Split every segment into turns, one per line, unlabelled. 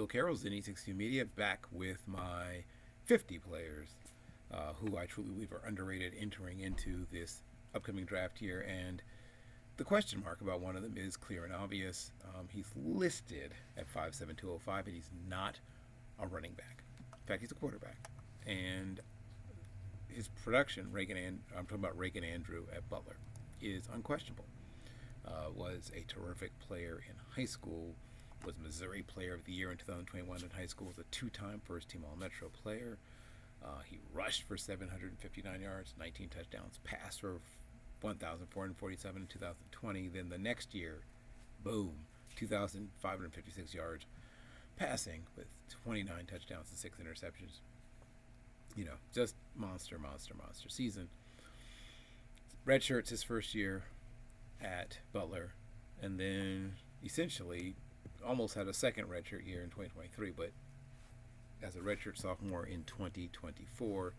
Bill Carroll's in E62 Media, back with my 50 players who I truly believe are underrated entering into this upcoming draft year. And the question mark about one of them is clear and obvious. He's listed at 5'7", 205, and he's not a running back. In fact, he's a quarterback. And his production, I'm talking about Reagan Andrew at Butler, is unquestionable. Was a terrific player in high school, was Missouri Player of the Year in 2021 in high school, was a two-time first-team All-Metro player. He rushed for 759 yards, 19 touchdowns, passed for 1,447 in 2020. Then the next year, boom, 2,556 yards passing with 29 touchdowns and 6 interceptions. Just monster season. Redshirts his first year at Butler, and then essentially almost had a second redshirt year in 2023, but as a redshirt sophomore in 2024,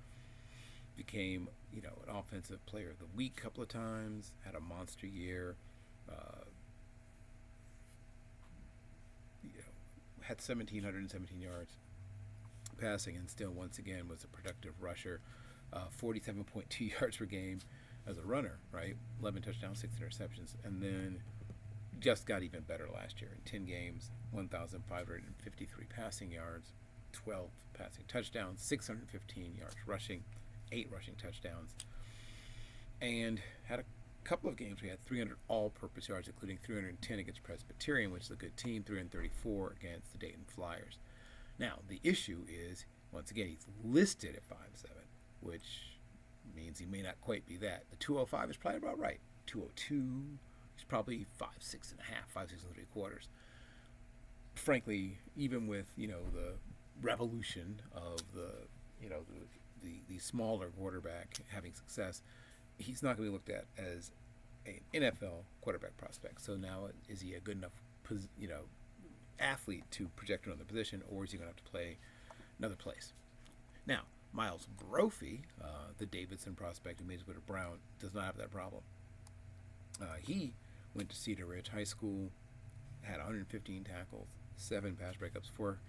became an offensive player of the week a couple of times, had a monster year, had 1,717 yards passing, and still once again was a productive rusher. 47.2 yards per game as a runner, right? 11 touchdowns, 6 interceptions, and then just got even better last year. In 10 games, 1,553 passing yards, 12 passing touchdowns, 615 yards rushing, 8 rushing touchdowns, and had a couple of games where he had 300 all-purpose yards, including 310 against Presbyterian, which is a good team, 334 against the Dayton Flyers. Now, the issue is, once again, he's listed at 5'7", which means he may not quite be that. The 205 is probably about right. 202, he's probably 5'6 and a half, 5'6 and 3/4. Frankly, even with the revolution of the smaller quarterback having success, he's not going to be looked at as an NFL quarterback prospect. So now, is he a good enough athlete to project another position, or is he going to have to play another place? Now, Myles Brophy, the Davidson prospect who made his way to Brown, does not have that problem. He went to Cedar Ridge High School, had 115 tackles, 7 pass breakups, 4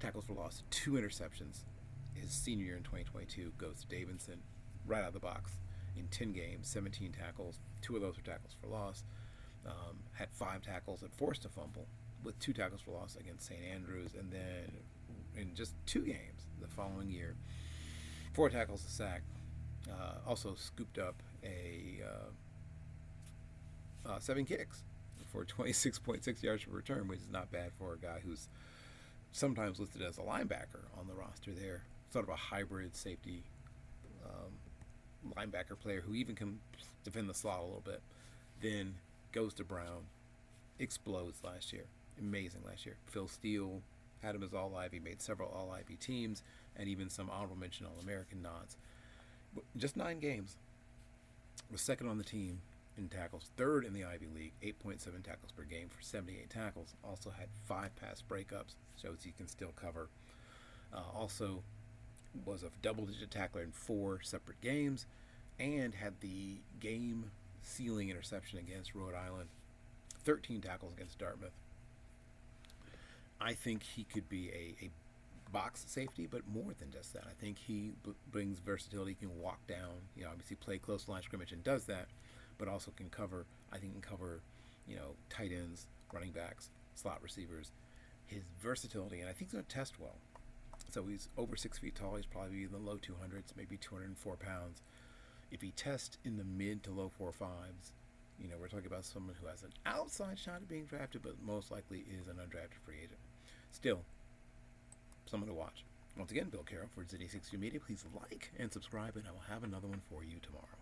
tackles for loss, 2 interceptions. His senior year in 2022 goes to Davidson right out of the box in 10 games, 17 tackles, 2 of those were tackles for loss. Had 5 tackles and forced a fumble, with 2 tackles for loss against St. Andrews, and then in just 2 games the following year, 4 tackles, a sack. Also scooped up 7 kicks for 26.6 yards per return, which is not bad for a guy who's sometimes listed as a linebacker on the roster there. Sort of a hybrid safety linebacker player who even can defend the slot a little bit. Then goes to Brown, explodes last year. Amazing last year. Phil Steele had him as All-Ivy, made several All-Ivy teams, and even some honorable mention All-American nods. Just 9 games. Was second on the team in tackles, 3rd in the Ivy League, 8.7 tackles per game for 78 tackles. Also had 5 pass breakups, shows he can still cover. Also was a double-digit tackler in 4 separate games, and had the game-sealing interception against Rhode Island, 13 tackles against Dartmouth. I think he could be a box safety, but more than just that. I think he brings versatility. He can walk down, obviously play close line scrimmage and does that, but also can cover, tight ends, running backs, slot receivers. His versatility, and I think he's going to test well. So he's over 6 feet tall. He's probably in the low 200s, maybe 204 pounds. If he tests in the mid to low 4.5s, we're talking about someone who has an outside shot at being drafted, but most likely is an undrafted free agent. Still, someone to watch. Once again, Bill Carroll for Z62 Media. Please like and subscribe, and I will have another one for you tomorrow.